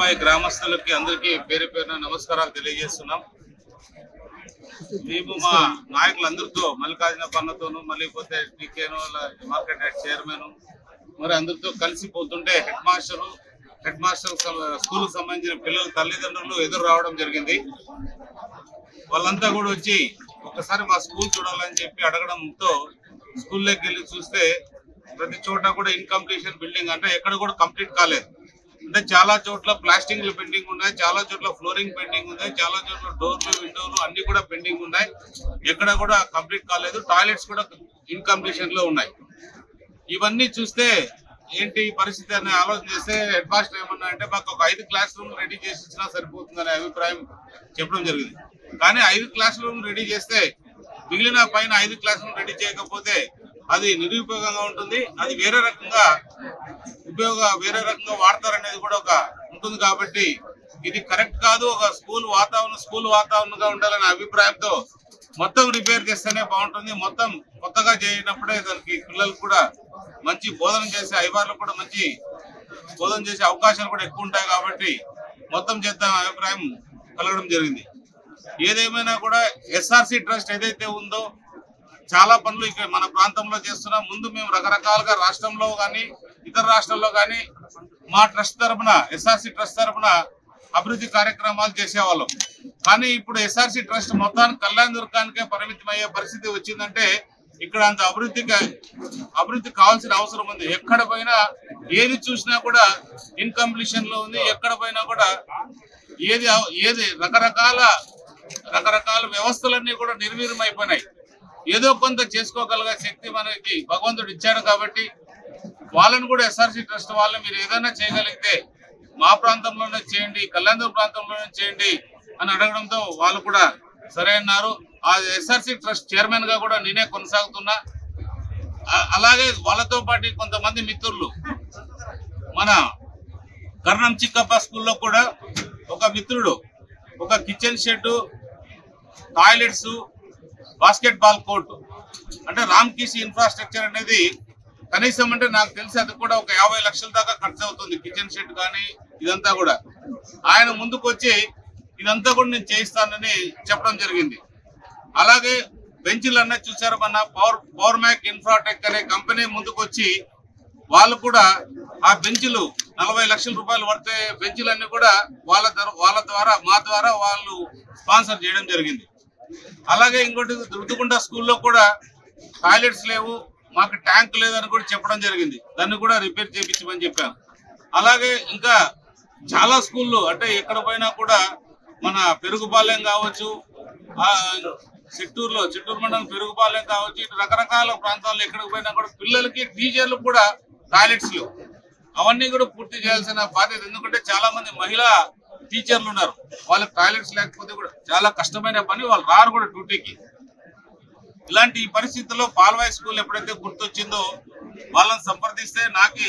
పాల్వాయి గ్రామస్తులకి అందరికీ పేరు పేరున నమస్కారాలు తెలియజేస్తున్నాం. మేము మా నాయకులందరితో మల్లికార్జున పన్నతోనూ మళ్ళీ పోతే టీకేను మార్కెట్ హెడ్ చైర్మన్ మరి అందరితో కలిసి పోతుంటే హెడ్ మాస్టర్ స్కూల్కి సంబంధించిన పిల్లల తల్లిదండ్రులు ఎదురు రావడం జరిగింది. వాళ్ళంతా కూడా వచ్చి ఒకసారి మా స్కూల్ చూడాలని చెప్పి అడగడంతో స్కూల్లోకి వెళ్ళి చూస్తే ప్రతి చోట కూడా ఇన్కంప్లీషన్ బిల్డింగ్, అంటే ఎక్కడ కూడా కంప్లీట్ కాలేదు. అంటే చాలా చోట్ల ప్లాస్టింగ్లు పెండింగ్ ఉన్నాయి, చాలా చోట్ల ఫ్లోరింగ్ పెండింగ్ ఉన్నాయి, చాలా చోట్ల డోర్లు విండోలు అన్ని కూడా పెండింగ్ ఉన్నాయి, ఎక్కడ కూడా కంప్లీట్ కాలేదు. టాయిలెట్స్ కూడా ఇన్కంప్లీషన్ లో ఉన్నాయి. ఇవన్నీ చూస్తే ఏంటి పరిస్థితి అని ఆలోచన చేస్తే హెడ్ మాస్టర్ ఏమన్నా అంటే మాకు ఒక 5 క్లాస్ రూమ్ రెడీ చేసి ఇచ్చినా సరిపోతుందనే అభిప్రాయం చెప్పడం జరిగింది. కానీ 5 క్లాస్ రూమ్ రెడీ చేస్తే మిగిలిన పైన 5 క్లాస్ రూమ్ రెడీ చేయకపోతే అది నిరుపయోగంగా ఉంటుంది. అది వేరే రకంగా వాడతారనేది కూడా ఒక ఉంటుంది. కాబట్టి ఇది కరెక్ట్ కాదు. ఒక స్కూల్ వాతావరణంగా ఉండాలనే అభిప్రాయంతో మొత్తం రిపేర్ చేస్తేనే బాగుంటుంది. మొత్తం కొత్తగా చేయనప్పుడే దానికి పిల్లలకు కూడా మంచి బోధన చేసే అధికారులకు కూడా మంచి బోధన చేసే అవకాశాలు కూడా ఎక్కువ ఉంటాయి. కాబట్టి మొత్తం చేద్దాం అభిప్రాయం కలగడం జరిగింది. ఏదేమైనా కూడా ఎస్ఆర్సి ట్రస్ట్ ఏదైతే ఉందో చాలా పనులు ఇక్కడ మన ప్రాంతంలో చేస్తున్నాం. ముందు మేము రకరకాలుగా రాష్ట్రంలో కానీ ఇతర రాష్ట్రాల్లో కానీ మా ట్రస్ట్ తరఫున ఎస్ఆర్సి ట్రస్ట్ తరఫున అభివృద్ధి కార్యక్రమాలు చేసేవాళ్ళం. కానీ ఇప్పుడు ఎస్ఆర్సి ట్రస్ట్ మొత్తానికి కళ్యాణ దుర్గానికే పరిమితం అయ్యే పరిస్థితి వచ్చిందంటే ఇక్కడ అంత అభివృద్ధి కావాల్సిన అవసరం ఉంది. ఎక్కడ పోయినా ఏది చూసినా కూడా ఇన్కంప్లీషన్ లో ఉంది. ఎక్కడ పోయినా కూడా ఏది రకరకాల వ్యవస్థలన్నీ కూడా నిర్వీర్యమైపోయినాయి. ఏదో కొంత చేసుకోగలిగే శక్తి మనకి భగవంతుడు ఇచ్చాడు. కాబట్టి వాళ్ళని కూడా ఎస్ఆర్సి ట్రస్ట్ వాళ్ళని మీరు ఏదైనా చేయగలిగితే మా ప్రాంతంలోనే చేయండి, కళ్యాణ ప్రాంతంలోనే చేయండి అని అడగడంతో వాళ్ళు కూడా సరే అన్నారు. ఆ ఎస్ఆర్సి ట్రస్ట్ చైర్మన్ గా కూడా నేనే కొనసాగుతున్నా. అలాగే వాళ్ళతో పాటు కొంతమంది మిత్రులు మన కర్ణం చిక్కప్ప స్కూల్లో కూడా ఒక మిత్రుడు ఒక kitchen shed, toilets, basket ball court అంటే రామ్కీసి ఇన్ఫ్రాస్ట్రక్చర్ అనేది కనీసం అంటే నాకు తెలిసి అది కూడా ఒక 50 లక్షల దాకా ఖర్చు అవుతుంది. కిచెన్ షెడ్ కానీ ఇదంతా కూడా ఆయన ముందుకు వచ్చి ఇదంతా కూడా నేను చేయిస్తానని చెప్పడం జరిగింది. అలాగే బెంచ్లు అన్న చూసారు, మన పవర్ మ్యాక్ ఇన్ఫ్రాటెక్ అనే కంపెనీ ముందుకు వచ్చి వాళ్ళు కూడా ఆ బెంచ్లు 40 లక్షల రూపాయలు పడితే బెంచ్లన్నీ కూడా వాళ్ళ ద్వారా వాళ్ళు స్పాన్సర్ చేయడం జరిగింది. అలాగే ఇంకోటి దుర్దుగుంట స్కూల్లో కూడా టాయిలెట్స్ లేవు, మాకు ట్యాంక్ లేదని కూడా చెప్పడం జరిగింది. దాన్ని కూడా రిపేర్ చేయించమని చెప్పాను. అలాగే ఇంకా చాలా స్కూళ్ళు అంటే ఎక్కడ పోయినా కూడా మన పెరుగుపాలెం కావచ్చు, చిత్తూరు మండలం పెరుగుపాలెం కావచ్చు, ఇటు రకరకాల ప్రాంతాల్లో ఎక్కడికి పోయినా కూడా పిల్లలకి టీచర్లు కూడా టాయిలెట్స్ లేవు. అవన్నీ కూడా పూర్తి చేయాల్సిన బాధ్యత. ఎందుకంటే చాలా మంది మహిళా టీచర్లు ఉన్నారు, వాళ్ళకి టాయిలెట్స్ లేకపోతే కూడా చాలా కష్టమైన పని, వాళ్ళు రారు కూడా డ్యూటీకి. ఇలాంటి పరిస్థితుల్లో పాల్వాయి స్కూల్ ఎప్పుడైతే గుర్తొచ్చిందో వాళ్ళని సంప్రదిస్తే నాకు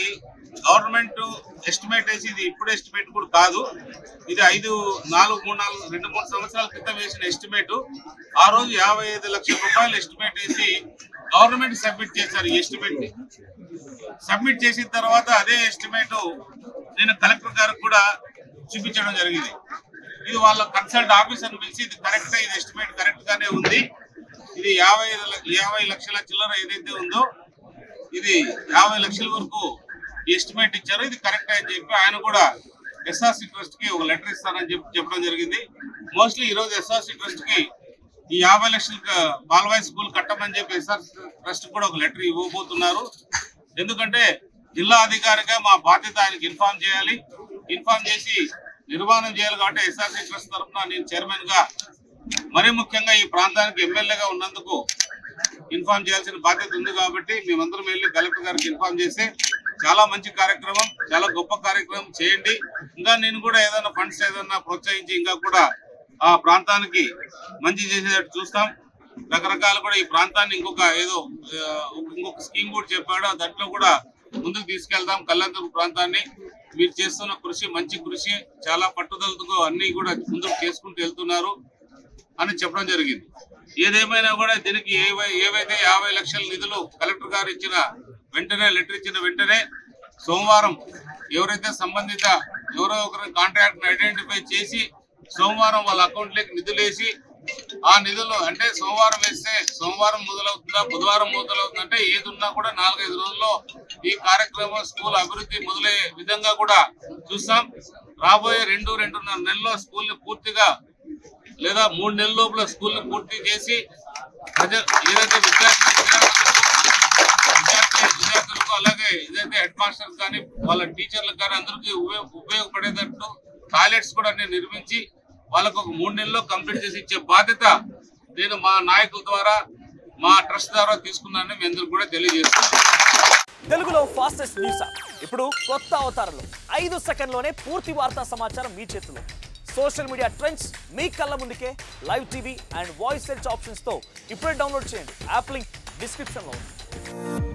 గవర్నమెంట్ ఎస్టిమేట్ వేసి, ఇది ఇప్పుడు ఎస్టిమేట్ కూడా కాదు, ఇది 2-3 సంవత్సరాల క్రితం వేసిన ఎస్టిమేట్. ఆ రోజు 55 లక్షల రూపాయలు ఎస్టిమేట్ వేసి గవర్నమెంట్ సబ్మిట్ చేశారు. ఈ ఎస్టిమేట్ ని సబ్మిట్ చేసిన తర్వాత అదే ఎస్టిమేట్ నేను కలెక్టర్ గారికి కూడా చూపించడం జరిగింది. ఇది వాళ్ళ కన్సల్ట్ ఆఫీసర్ పిలిచి ఇది కరెక్ట్, ఇది ఎస్టిమేట్ కరెక్ట్ గానే ఉంది, ఇది 50 లక్షల చిల్లర ఏదైతే ఉందో ఇది 50 లక్షల వరకు ఎస్టిమేట్ ఇచ్చారు, ఇది కరెక్ట్ అని చెప్పి ఆయన కూడా ఎస్ఆర్సి ట్రస్ట్ కి ఒక లెటర్ ఇస్తానని చెప్పడం జరిగింది. మోస్ట్లీ ఈ రోజు ఎస్ఆర్సి ట్రస్ట్ కి ఈ 50 లక్షలకు పాల్వాయి స్కూల్ కట్టమని చెప్పి ఎస్ఆర్సి ట్రస్ట్ కూడా ఒక లెటర్ ఇవ్వబోతున్నారు. ఎందుకంటే జిల్లా అధికారిగా మా బాధ్యత ఆయనకి ఇన్ఫార్మ్ చేయాలి, ఇన్ఫార్మ్ చేసి నిర్మాణం చేయాలి. కాబట్టి ఎస్ఆర్సి ట్రస్ట్ తరఫున నేను చైర్మన్ గా, మరీ ముఖ్యంగా ఈ ప్రాంతానికి ఎమ్మెల్యేగా ఉన్నందుకు ఇన్ఫార్మ్ చేయాల్సిన బాధ్యత ఉంది. కాబట్టి మేమందరం వెళ్ళి కలెక్టర్ గారికి ఇన్ఫార్మ్ చేస్తే చాలా మంచి కార్యక్రమం, చాలా గొప్ప కార్యక్రమం చేయండి. ఇంకా నేను కూడా ఏదైనా ఫండ్స్ ఏదైనా ప్రోత్సహించి ఇంకా కూడా ఆ ప్రాంతానికి మంచి చేసేటట్టు చూస్తాం. రకరకాలు కూడా ఈ ప్రాంతాన్ని ఇంకొక స్కీమ్ కూడా చెప్పాడు, దాంట్లో కూడా ముందుకు తీసుకెళ్తాం. కళ్యాణదుర్గ ప్రాంతాన్ని మీరు చేస్తున్న కృషి మంచి కృషి, చాలా పట్టుదలతో అన్ని కూడా ముందుకు చేసుకుంటూ వెళ్తున్నారు అని చెప్పడం జరిగింది. ఏదేమైనా కూడా దీనికి ఏవైతే 50 లక్షల నిధులు కలెక్టర్ గారు లెటర్ ఇచ్చిన వెంటనే సోమవారం ఎవరైతే సంబంధిత ఎవరో ఒకరి కాంట్రాక్ట్ ఐడెంటిఫై చేసి సోమవారం వాళ్ళ అకౌంట్లోకి నిధులు వేసి ఆ నిధులు అంటే సోమవారం వేస్తే సోమవారం మొదలవుతుందా బుధవారం మొదలవుతుందా అంటే ఏది ఉన్నా కూడా 4-5 రోజుల్లో ఈ కార్యక్రమం స్కూల్ అభివృద్ధి మొదలయ్యే విధంగా కూడా చూస్తాం. రాబోయే 2-2.5 నెలల్లో స్కూల్ ని పూర్తిగా లేదా 3 నెలల లోపల స్కూల్ ని పూర్తి చేసి ఏదైతే విద్యార్థులకు అలాగే ఏదైతే హెడ్ మాస్టర్స్ కానీ వాళ్ళ టీచర్లకు కానీ అందరికీ ఉపయోగపడేటట్టు టాయిలెట్స్ కూడా నేను నిర్మించి వాళ్ళకు ఒక 3 నెలల్లో కంప్లీట్ చేసి ఇచ్చే బాధ్యత నేను మా నాయకుల ద్వారా మా ట్రస్ట్ ద్వారా తీసుకున్నానని మీ అందరికీ కూడా తెలియజేస్తున్నాను. తెలుగులో ఫాస్టెస్ట్ న్యూస్ ఇప్పుడు కొత్త అవతారంలో 5 సెకండ్లోనే పూర్తి వార్తా సమాచారం మీ చేతిలో. సోషల్ మీడియా ట్రెండ్స్ మీ కళ్ళ ముందుకే live TV and voice search options తో ఇప్పుడే డౌన్లోడ్ చేయండి. యాప్ లింక్ డిస్క్రిప్షన్ లో ఉంది.